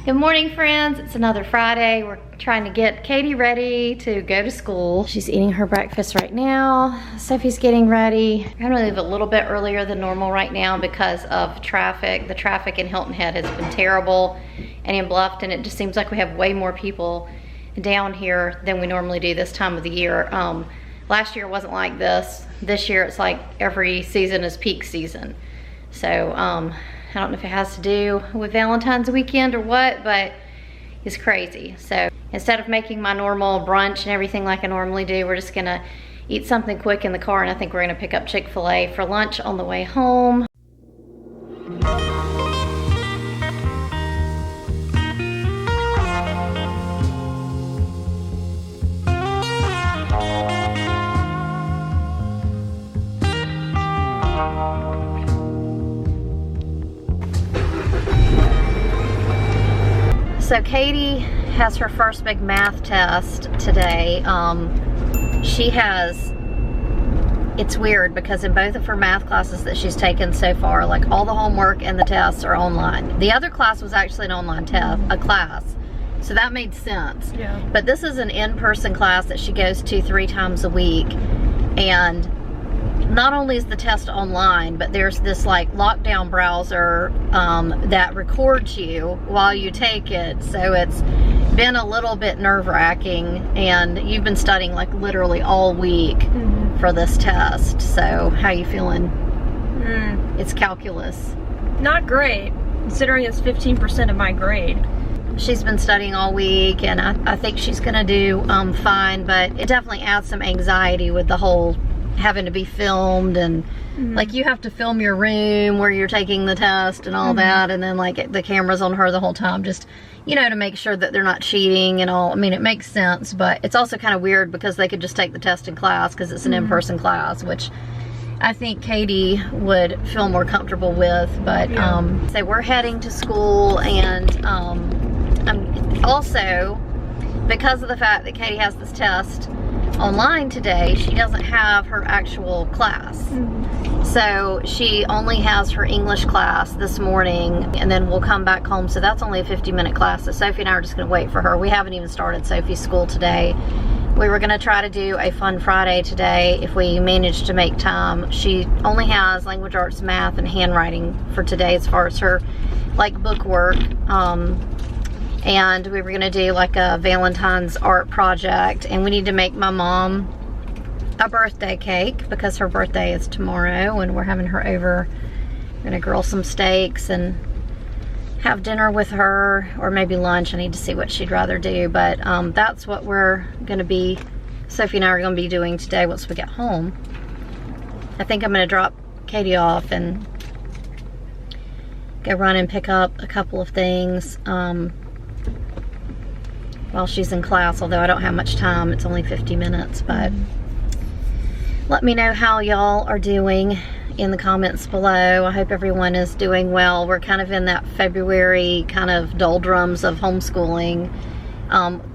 Good morning, friends. It's another Friday. We're trying to get Katie ready to go to school. She's eating her breakfast right now. Sophie's getting ready. I'm gonna leave a little bit earlier than normal right now because of traffic. The traffic in Hilton Head has been terrible, and in Bluffton it just seems like we have way more people down here than we normally do this time of the year. Last year wasn't like this. This year it's like every season is peak season. So I don't know if it has to do with Valentine's weekend or what, but it's crazy. So instead of making my normal brunch and everything like I normally do, we're just gonna eat something quick in the car, and I think we're gonna pick up Chick-fil-A for lunch on the way home. So Katie has her first big math test today. It's weird because in both of her math classes that she's taken so far, like all the homework and the tests are online. The other class was actually an online class, so that made sense. Yeah. But this is an in-person class that she goes to 3 times a week, and not only is the test online, but there's this like lockdown browser that records you while you take it. So it's been a little bit nerve-wracking, and you've been studying like literally all week for this test. So how you feeling? It's calculus. Not great, considering it's 15% of my grade. She's been studying all week, and I think she's gonna do fine, but it definitely adds some anxiety with the whole having to be filmed, and like you have to film your room where you're taking the test and all that, and then like the camera's on her the whole time, just, you know, to make sure that they're not cheating and all. I mean, it makes sense, but it's also kind of weird because they could just take the test in class because it's an in-person class, which I think Katie would feel more comfortable with. But so we're heading to school, and I'm also, because of the fact that Katie has this test online today, she doesn't have her actual class. So she only has her English class this morning, and then we'll come back home. So that's only a 50-minute class. So Sophie and I are just gonna wait for her. We haven't even started Sophie's school today. We were gonna try to do a fun Friday today if we manage to make time. She only has language arts, math, and handwriting for today as far as her like book work. And we were gonna do like a Valentine's art project, and we need to make my mom a birthday cake because her birthday is tomorrow, and we're having her over. We're gonna grill some steaks and have dinner with her, or maybe lunch. I need to see what she'd rather do, but that's what we're gonna be, Sophie and I are gonna be doing today once we get home. I think I'm gonna drop Katie off and go run and pick up a couple of things while she's in class, although I don't have much time. It's only 50 minutes, but let me know how y'all are doing in the comments below. I hope everyone is doing well. We're kind of in that February kind of doldrums of homeschooling.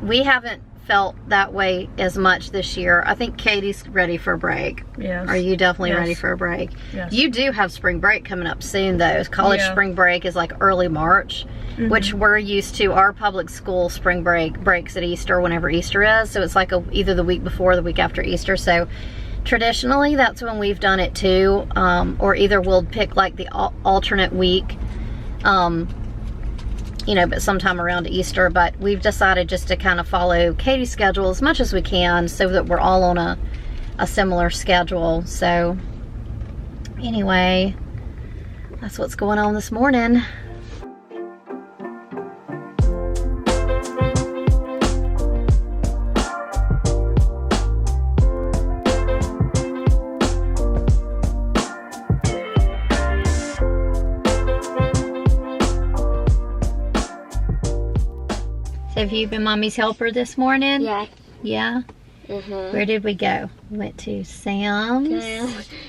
We haven't felt that way as much this year. I think Katie's ready for a break. Yes. Are you definitely ready for a break? Yes. You do have spring break coming up soon though. College spring break is like early March, which we're used to. Our public school spring break breaks at Easter, whenever Easter is. So it's like either the week before or the week after Easter. So traditionally that's when we've done it too. Or either we'll pick like the alternate week, you know, but sometime around Easter. But we've decided just to kind of follow Katie's schedule as much as we can so that we're all on a similar schedule. So anyway, that's what's going on this morning. So have you been Mommy's helper this morning? Yeah. Yeah? Where did we go? We went to Sam's.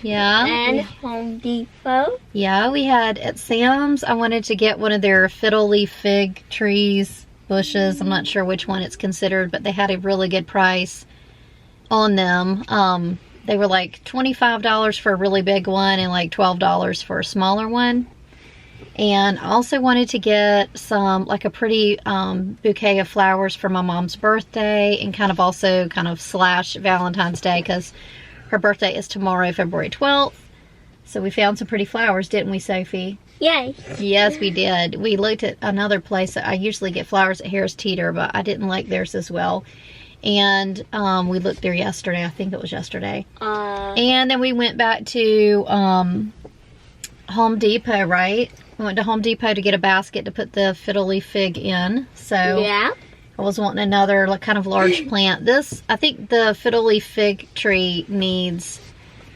Yeah. And Home Depot. Yeah, we had at Sam's, I wanted to get one of their fiddle leaf fig trees, bushes. I'm not sure which one it's considered, but they had a really good price on them. They were like $25 for a really big one and like $12 for a smaller one. And I also wanted to get some, like a pretty bouquet of flowers for my mom's birthday, and kind of also slash Valentine's Day, because her birthday is tomorrow, February 12th. So we found some pretty flowers, didn't we, Sophie? Yay. Yes, we did. We looked at another place. I usually get flowers at Harris Teeter, but I didn't like theirs as well. And we looked there yesterday. I think it was yesterday. And then we went back to Home Depot, right? We went to Home Depot to get a basket to put the fiddle leaf fig in. So Yeah. I was wanting another kind of large plant. I think the fiddle leaf fig tree needs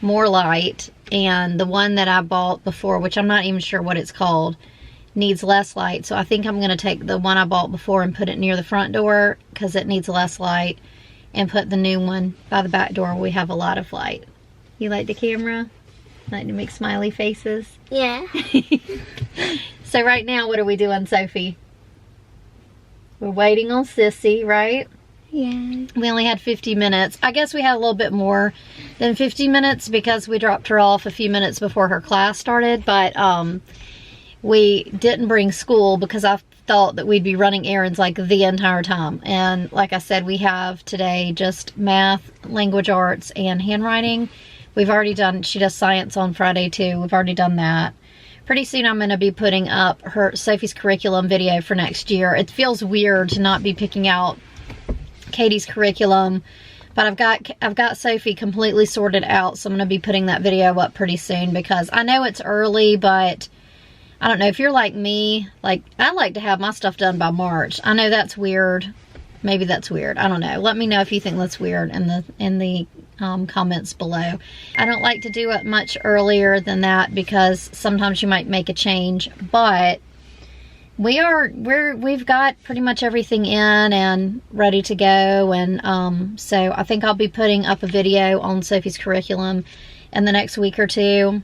more light, and the one that I bought before, which I'm not even sure what it's called, needs less light. So I think I'm going to take the one I bought before and put it near the front door because it needs less light, and put the new one by the back door where we have a lot of light. You like the camera? Like to make smiley faces? Yeah. So right now, what are we doing, Sophie? We're waiting on Sissy, right? Yeah. We only had 50 minutes. I guess we had a little bit more than 50 minutes because we dropped her off a few minutes before her class started, but we didn't bring school because I thought that we'd be running errands like the entire time. And like I said, we have today just math, language arts, and handwriting. We've already done, she does science on Friday too. We've already done that. Pretty soon I'm going to be putting up Sophie's curriculum video for next year. It feels weird to not be picking out Katie's curriculum, but I've got Sophie completely sorted out, so I'm going to be putting that video up pretty soon, because I know it's early, but I don't know if you're like me. Like, I like to have my stuff done by March. I know that's weird. Maybe that's weird. I don't know. Let me know if you think that's weird in the comments below. I don't like to do it much earlier than that because sometimes you might make a change, but we've got pretty much everything in and ready to go. And so I think I'll be putting up a video on Sophie's curriculum in the next week or two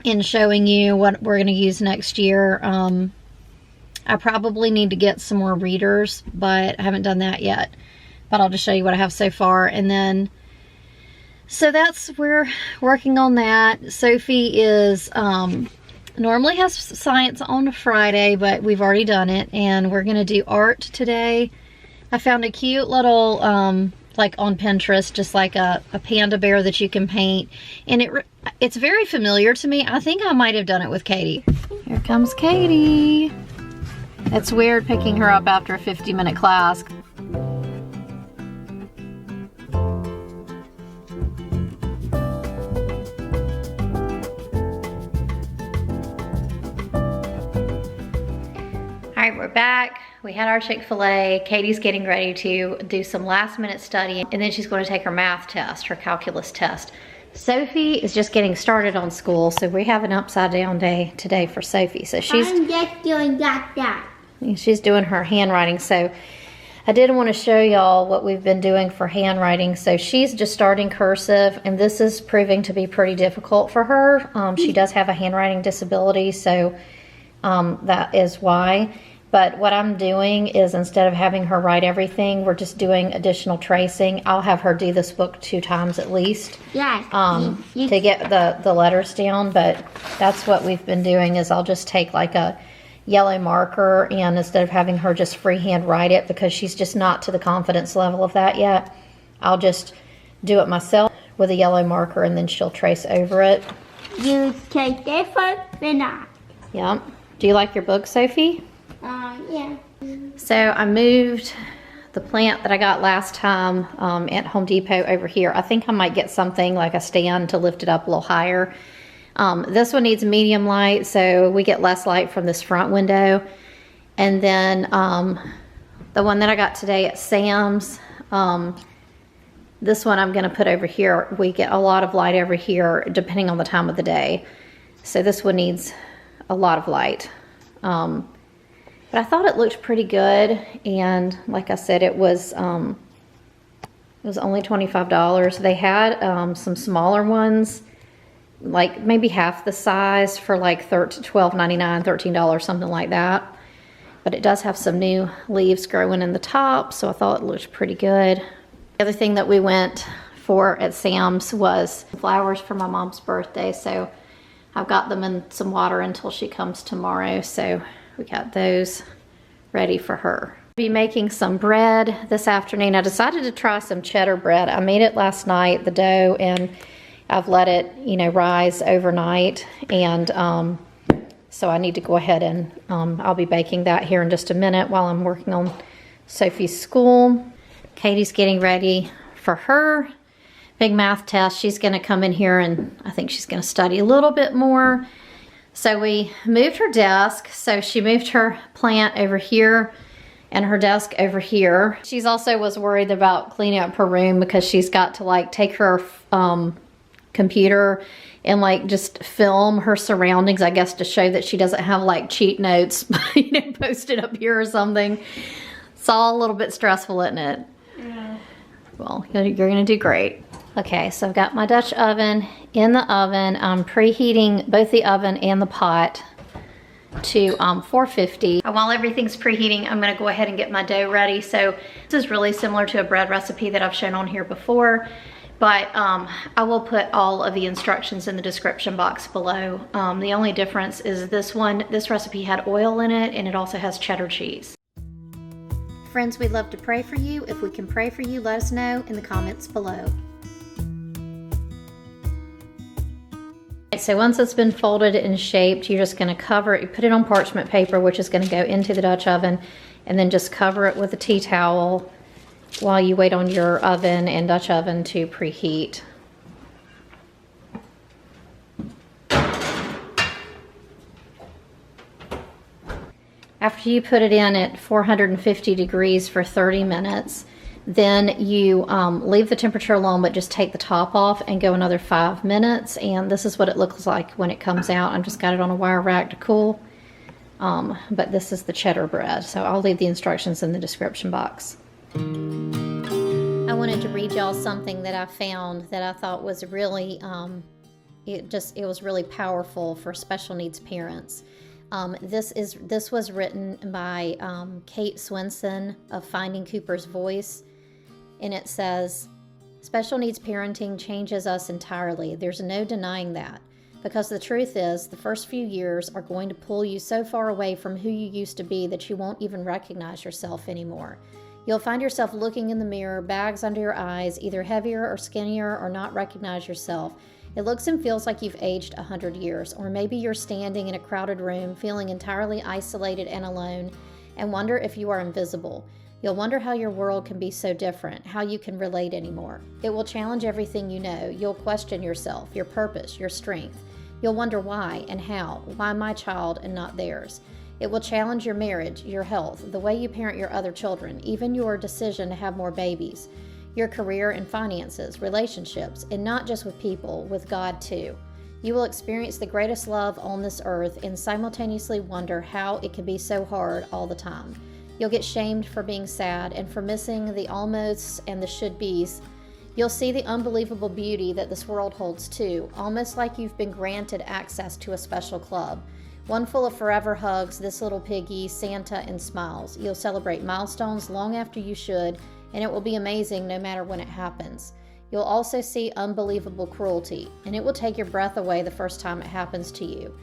and showing you what we're going to use next year. I probably need to get some more readers, but I haven't done that yet. But I'll just show you what I have so far. And then, so we're working on that. Sophie is, normally has science on Friday, but we've already done it. And we're going to do art today. I found a cute little, like on Pinterest, just like a panda bear that you can paint. And it's very familiar to me. I think I might have done it with Katie. Here comes Katie. It's weird picking her up after a 50-minute class. All right, we're back. We had our Chick-fil-A. Katie's getting ready to do some last-minute study, and then she's going to take her math test, her calculus test. Sophie is just getting started on school, so we have an upside-down day today for Sophie. So I'm just doing that. She's doing her handwriting. So I did want to show y'all what we've been doing for handwriting. So she's just starting cursive, and this is proving to be pretty difficult for her. She does have a handwriting disability, so that is why. But what I'm doing is, instead of having her write everything, we're just doing additional tracing. I'll have her do this book 2 times at least. Yes. To get the letters down. But that's what we've been doing, is I'll just take like a yellow marker, and instead of having her just freehand write it, because she's just not to the confidence level of that yet, I'll just do it myself with a yellow marker, and then she'll trace over it. You take it first, then I. Yeah. Do you like your book, Sophie? Yeah. So I moved the plant that I got last time at Home Depot over here. I think I might get something like a stand to lift it up a little higher. This one needs medium light, so we get less light from this front window. And then the one that I got today at Sam's, this one I'm going to put over here. We get a lot of light over here depending on the time of the day. So this one needs a lot of light. But I thought it looked pretty good, and like I said, it was only $25. They had some smaller ones, like maybe half the size, for like $12.99, $13, something like that. But it does have some new leaves growing in the top, so I thought it looked pretty good. The other thing that we went for at Sam's was flowers for my mom's birthday. So I've got them in some water until she comes tomorrow, so we got those ready for her. Be making some bread this afternoon. I decided to try some cheddar bread. I made it last night, the dough, and I've let it, rise overnight. And so I need to go ahead and I'll be baking that here in just a minute while I'm working on Sophie's school. Katie's getting ready for her big math test. She's going to come in here and I think she's going to study a little bit more. So we moved her desk. So she moved her plant over here and her desk over here. She's also was worried about cleaning up her room because she's got to take her computer and just film her surroundings, I guess, to show that she doesn't have cheat notes, posted up here or something. It's all a little bit stressful, isn't it? Yeah. Well, you're gonna do great. Okay, so I've got my Dutch oven in the oven. I'm preheating both the oven and the pot to 450. While everything's preheating, I'm gonna go ahead and get my dough ready. So this is really similar to a bread recipe that I've shown on here before, but I will put all of the instructions in the description box below. The only difference is this recipe had oil in it, and it also has cheddar cheese. Friends, we'd love to pray for you. If we can pray for you, let us know in the comments below. So once it's been folded and shaped, you're just going to cover it. You put it on parchment paper, which is going to go into the Dutch oven, and then just cover it with a tea towel while you wait on your oven and Dutch oven to preheat. After you put it in at 450 degrees for 30 minutes, then you leave the temperature alone, but just take the top off and go another 5 minutes. And this is what it looks like when it comes out. I've just got it on a wire rack to cool. But this is the cheddar bread. So I'll leave the instructions in the description box. I wanted to read y'all something that I found that I thought was really, it was really powerful for special needs parents. This was written by Kate Swenson of Finding Cooper's Voice, and it says, "Special needs parenting changes us entirely. There's no denying that, because the truth is the first few years are going to pull you so far away from who you used to be that you won't even recognize yourself anymore. You'll find yourself looking in the mirror, bags under your eyes, either heavier or skinnier, or not recognize yourself. It looks and feels like you've aged 100 years, or maybe you're standing in a crowded room, feeling entirely isolated and alone, and wonder if you are invisible. You'll wonder how your world can be so different, how you can relate anymore. It will challenge everything you know. You'll question yourself, your purpose, your strength. You'll wonder why and how. Why my child and not theirs? It will challenge your marriage, your health, the way you parent your other children, even your decision to have more babies, your career and finances, relationships, and not just with people, with God too. You will experience the greatest love on this earth and simultaneously wonder how it can be so hard all the time. You'll get shamed for being sad and for missing the almosts and the should-bes. You'll see the unbelievable beauty that this world holds too, almost like you've been granted access to a special club. One full of forever hugs, this little piggy, Santa, and smiles. You'll celebrate milestones long after you should, and it will be amazing no matter when it happens. You'll also see unbelievable cruelty, and it will take your breath away the first time it happens to you,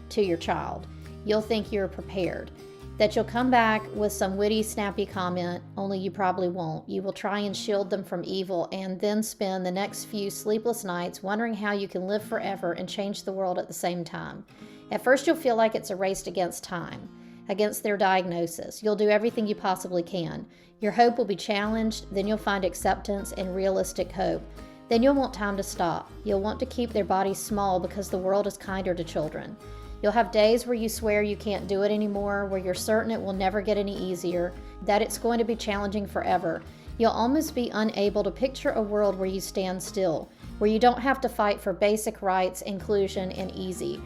to your child. You'll think you're prepared, that you'll come back with some witty, snappy comment, only you probably won't. You will try and shield them from evil and then spend the next few sleepless nights wondering how you can live forever and change the world at the same time. At first, you'll feel like it's a race against time, against their diagnosis. You'll do everything you possibly can. Your hope will be challenged, then you'll find acceptance and realistic hope. Then you'll want time to stop. You'll want to keep their bodies small because the world is kinder to children. You'll have days where you swear you can't do it anymore, where you're certain it will never get any easier, that it's going to be challenging forever. You'll almost be unable to picture a world where you stand still, where you don't have to fight for basic rights, inclusion, and easy.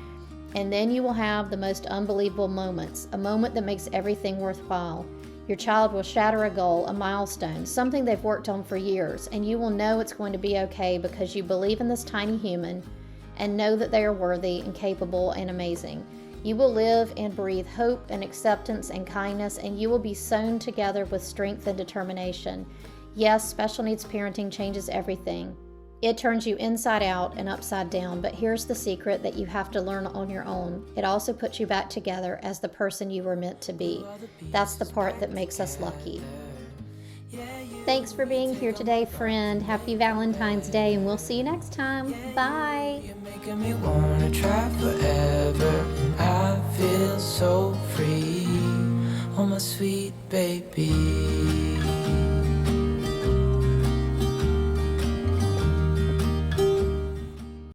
And then you will have the most unbelievable moments, a moment that makes everything worthwhile. Your child will shatter a goal, a milestone, something they've worked on for years, and you will know it's going to be okay because you believe in this tiny human and know that they are worthy and capable and amazing. You will live and breathe hope and acceptance and kindness, and you will be sewn together with strength and determination. Yes, special needs parenting changes everything. It turns you inside out and upside down, but here's the secret that you have to learn on your own. It also puts you back together as the person you were meant to be. That's the part that makes us lucky. Thanks for being here today, friend. Happy Valentine's Day, and we'll see you next time. Bye. You're making me wanna try forever. I feel so free. Oh, my sweet baby.